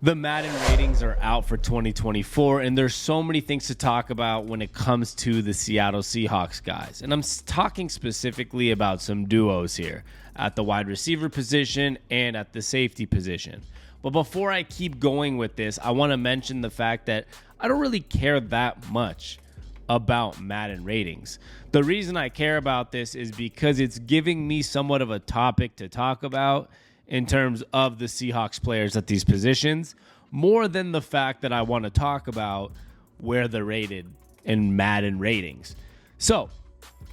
The Madden ratings are out for 2024, and there's so many things to talk about when it comes to the Seattle Seahawks guys. And I'm talking specifically about some duos here at the wide receiver position and at the safety position. But before I keep going with this, I want to mention the fact that I don't really care that much about Madden ratings. The reason I care about this is because it's giving me somewhat of a topic to talk about in terms of the Seahawks players at these positions, more than the fact that I want to talk about where they're rated in Madden ratings. So,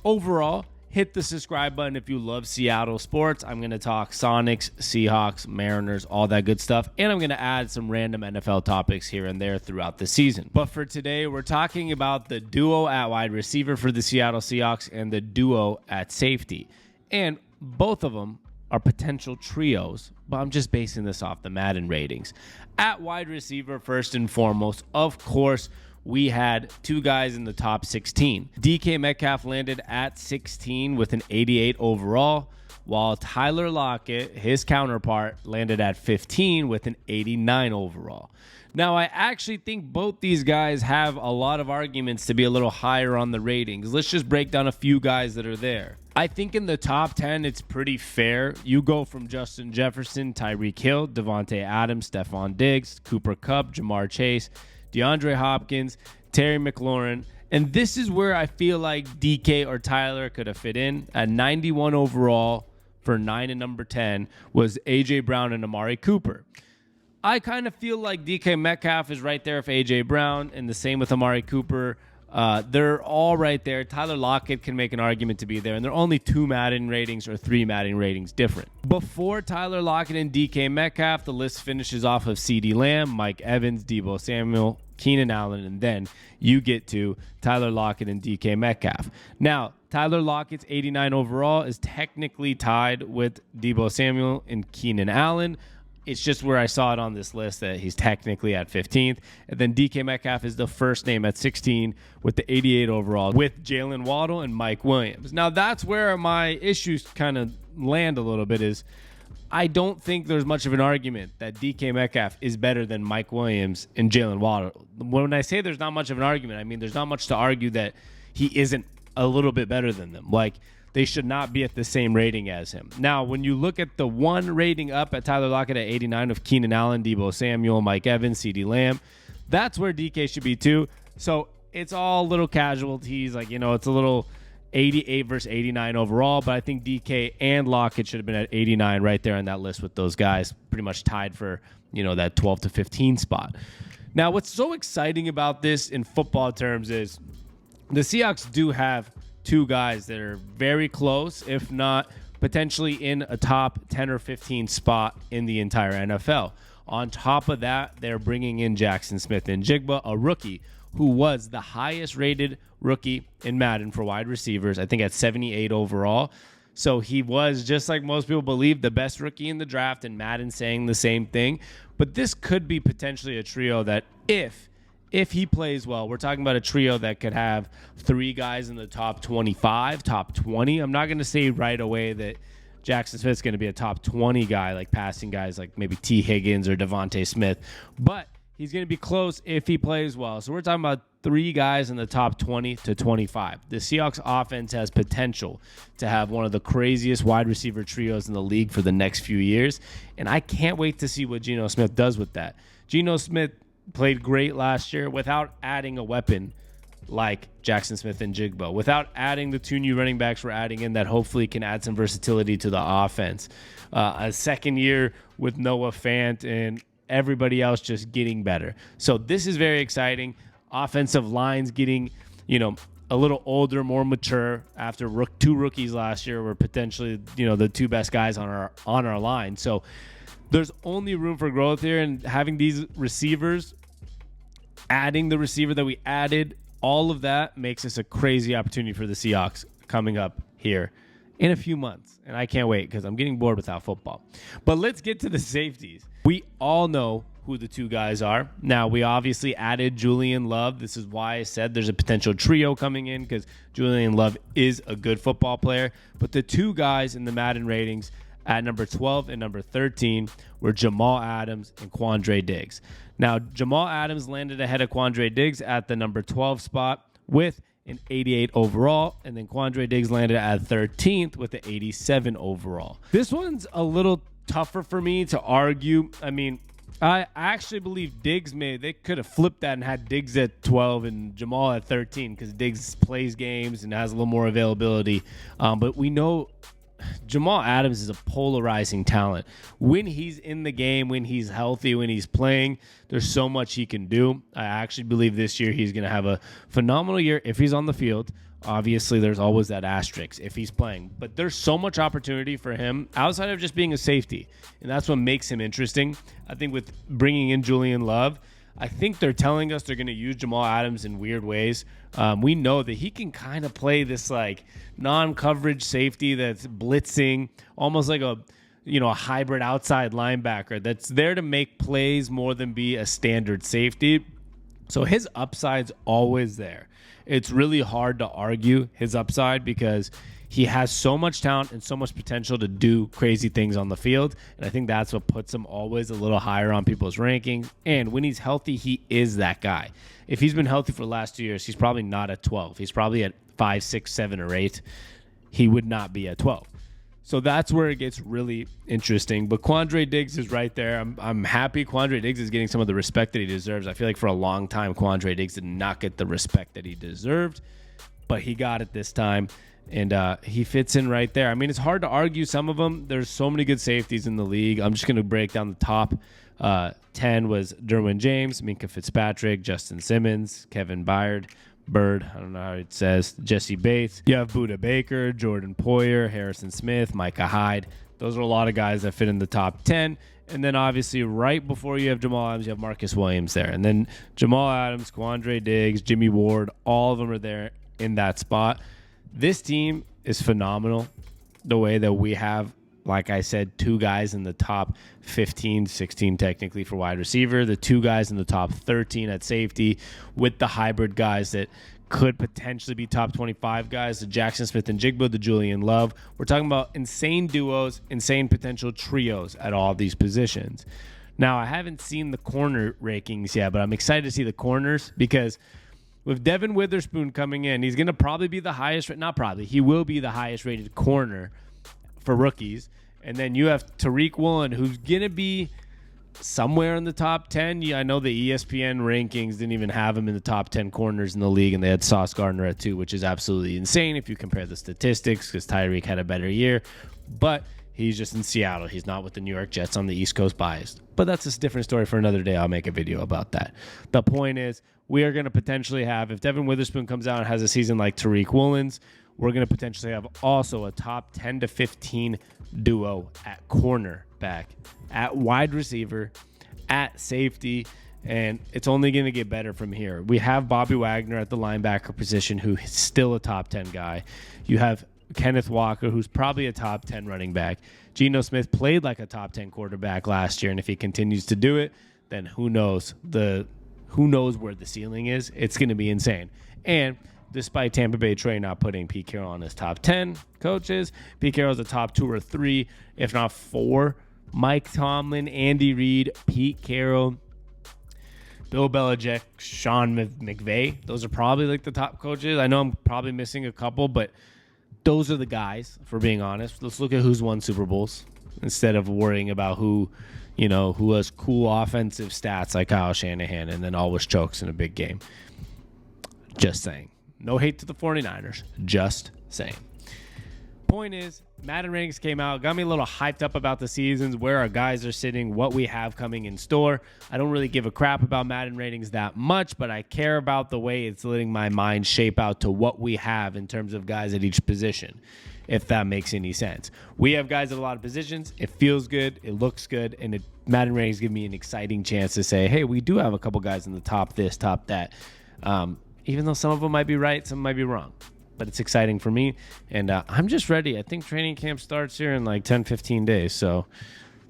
overall, hit the subscribe button if you love Seattle sports. I'm going to talk Sonics, Seahawks, Mariners, all that good stuff, and I'm going to add some random NFL topics here and there throughout the season. But for today, we're talking about the duo at wide receiver for the Seattle Seahawks and the duo at safety. And both of them are potential trios, but I'm just basing this off the Madden ratings. At wide receiver, first and foremost, of course, we had two guys in the top 16. DK Metcalf landed at 16 with an 88 overall, while Tyler Lockett, his counterpart, landed at 15 with an 89 overall. Now, I actually think both these guys have a lot of arguments to be a little higher on the ratings. Let's just break down a few guys that are there. I think in the top 10, it's pretty fair. You go from Justin Jefferson, Tyreek Hill, Devontae Adams, Stephon Diggs, Cooper Kupp, Jamar Chase, DeAndre Hopkins, Terry McLaurin. And this is where I feel like DK or Tyler could have fit in. At 91 overall for 9 and number 10 was A.J. Brown and Amari Cooper. I kind of feel like DK Metcalf is right there with A.J. Brown, and the same with Amari Cooper. They're all right there. Tyler Lockett can make an argument to be there, and they're only 2 Madden ratings or 3 Madden ratings different. Before Tyler Lockett and DK Metcalf, the list finishes off of CeeDee Lamb, Mike Evans, Deebo Samuel, Keenan Allen, and then you get to Tyler Lockett and DK Metcalf. Now, Tyler Lockett's 89 overall is technically tied with Deebo Samuel and Keenan Allen. It's just where I saw it on this list that he's technically at 15th. And then DK Metcalf is the first name at 16 with the 88 overall with Jalen Waddle and Mike Williams. Now, that's where my issues kind of land a little bit is I don't think there's much of an argument that DK Metcalf is better than Mike Williams and Jalen Waddle. When I say there's not much of an argument, I mean there's not much to argue that he isn't a little bit better than them. Like, they should not be at the same rating as him. Now, when you look at the one rating up at Tyler Lockett at 89 of Keenan Allen, Deebo Samuel, Mike Evans, CeeDee Lamb, that's where DK should be too. So it's all little casualties. Like, it's a little 88 versus 89 overall, but I think DK and Lockett should have been at 89 right there on that list with those guys, pretty much tied for, that 12 to 15 spot. Now, what's so exciting about this in football terms is the Seahawks do have 2 guys that are very close, if not potentially in a top 10 or 15 spot in the entire NFL. On top of that, they're bringing in Jackson Smith-Njigba, a rookie who was the highest rated rookie in Madden for wide receivers, I think at 78 overall. So he was, just like most people believe, the best rookie in the draft, and Madden saying the same thing. But this could be potentially a trio that if he plays well, we're talking about a trio that could have 3 guys in the top 25, top 20. I'm not going to say right away that Jackson Smith's going to be a top 20 guy, like passing guys like maybe T. Higgins or Devontae Smith, but he's going to be close if he plays well. So we're talking about 3 guys in the top 20 to 25. The Seahawks offense has potential to have one of the craziest wide receiver trios in the league for the next few years, and I can't wait to see what Geno Smith does with that. Geno Smith played great last year without adding a weapon like Jackson Smith-Njigba, without adding the 2 new running backs we're adding in that hopefully can add some versatility to the offense. A second year with Noah Fant and everybody else just getting better. So this is very exciting. Offensive lines getting, a little older, more mature after 2 rookies last year were potentially, the 2 best guys on our line. So there's only room for growth here, and having these receivers, adding the receiver that we added, all of that makes this a crazy opportunity for the Seahawks coming up here in a few months. And I can't wait because I'm getting bored without football. But let's get to the safeties. We all know who the 2 guys are. Now, we obviously added Julian Love. This is why I said there's a potential trio coming in, because Julian Love is a good football player. But the 2 guys in the Madden ratings At number 12 and number 13 were Jamal Adams and Quandre Diggs. Now, Jamal Adams landed ahead of Quandre Diggs at the number 12 spot with an 88 overall, and then Quandre Diggs landed at 13th with an 87 overall. This one's a little tougher for me to argue. I mean, I actually believe Diggs they could have flipped that and had Diggs at 12 and Jamal at 13 because Diggs plays games and has a little more availability. But we know Jamal Adams is a polarizing talent. When he's in the game, when he's healthy, when he's playing, there's so much he can do. I actually believe this year he's going to have a phenomenal year if he's on the field. Obviously, there's always that asterisk if he's playing. But there's so much opportunity for him outside of just being a safety. And that's what makes him interesting. I think with bringing in Julian Love, I think they're telling us they're going to use Jamal Adams in weird ways. We know that he can kind of play this like non-coverage safety that's blitzing, almost like a hybrid outside linebacker that's there to make plays more than be a standard safety. So his upside's always there. It's really hard to argue his upside because he has so much talent and so much potential to do crazy things on the field. And I think that's what puts him always a little higher on people's rankings. And when he's healthy, he is that guy. If he's been healthy for the last 2 years, he's probably not at 12. He's probably at 5, 6, 7, or 8. He would not be at 12. So that's where it gets really interesting. But Quandre Diggs is right there. I'm happy Quandre Diggs is getting some of the respect that he deserves. I feel like for a long time, Quandre Diggs did not get the respect that he deserved, but he got it this time, and he fits in right there. I mean, it's hard to argue some of them. There's so many good safeties in the league. I'm just going to break down the top 10 was Derwin James, Minkah Fitzpatrick, Justin Simmons, Kevin Byard, Bird, I don't know how it says, Jesse Bates. You have Budda Baker, Jordan Poyer, Harrison Smith, Micah Hyde. Those are a lot of guys that fit in the top 10. And then obviously right before you have Jamal Adams, you have Marcus Williams there. And then Jamal Adams, Quandre Diggs, Jimmy Ward, all of them are there in that spot. This team is phenomenal the way that we have, like I said, 2 guys in the top 15, 16 technically for wide receiver, the 2 guys in the top 13 at safety with the hybrid guys that could potentially be top 25 guys, the Jackson Smith and Jigba, the Julian Love. We're talking about insane duos, insane potential trios at all these positions. Now, I haven't seen the corner rankings yet, but I'm excited to see the corners because with Devin Witherspoon coming in, he's going to probably be the highest, not probably, he will be the highest rated corner for rookies. And then you have Tariq Woolen, who's going to be somewhere in the top 10. Yeah, I know the ESPN rankings didn't even have him in the top 10 corners in the league, and they had Sauce Gardner at 2, which is absolutely insane if you compare the statistics because Tyreek had a better year. But he's just in Seattle. He's not with the New York Jets on the East Coast biased. But that's a different story for another day. I'll make a video about that. The point is, we are going to potentially have, if Devin Witherspoon comes out and has a season like Tariq Woolen's, we're going to potentially have also a top 10 to 15 duo at cornerback, at wide receiver, at safety, and it's only going to get better from here. We have Bobby Wagner at the linebacker position, who is still a top 10 guy. You have Kenneth Walker, who's probably a top 10 running back. Geno Smith played like a top 10 quarterback last year, and if he continues to do it, then who knows where the ceiling is. It's going to be insane. And despite Tampa Bay Trey not putting Pete Carroll on his top 10 coaches, Pete Carroll's a top 2 or 3, if not 4. Mike Tomlin, Andy Reid, Pete Carroll, Bill Belichick, Sean McVay. Those are probably like the top coaches. I know I'm probably missing a couple, but those are the guys, for being honest. Let's look at who's won Super Bowls instead of worrying about who has cool offensive stats like Kyle Shanahan and then always chokes in a big game. Just saying. No hate to the 49ers. Just saying. Point is, Madden ratings came out, got me a little hyped up about the seasons, where our guys are sitting, what we have coming in store. I don't really give a crap about Madden ratings that much, but I care about the way it's letting my mind shape out to what we have in terms of guys at each position, if that makes any sense. We have guys at a lot of positions. It feels good. It looks good. And Madden ratings give me an exciting chance to say, hey, we do have a couple guys in the top this, top that. Even though some of them might be right, some might be wrong. But it's exciting for me, and I'm just ready. I think training camp starts here in like 10, 15 days, so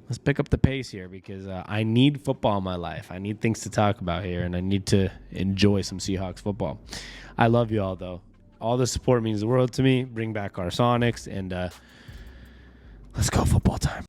let's pick up the pace here because I need football in my life. I need things to talk about here, and I need to enjoy some Seahawks football. I love you all, though. All the support means the world to me. Bring back our Sonics, and Let's go football time.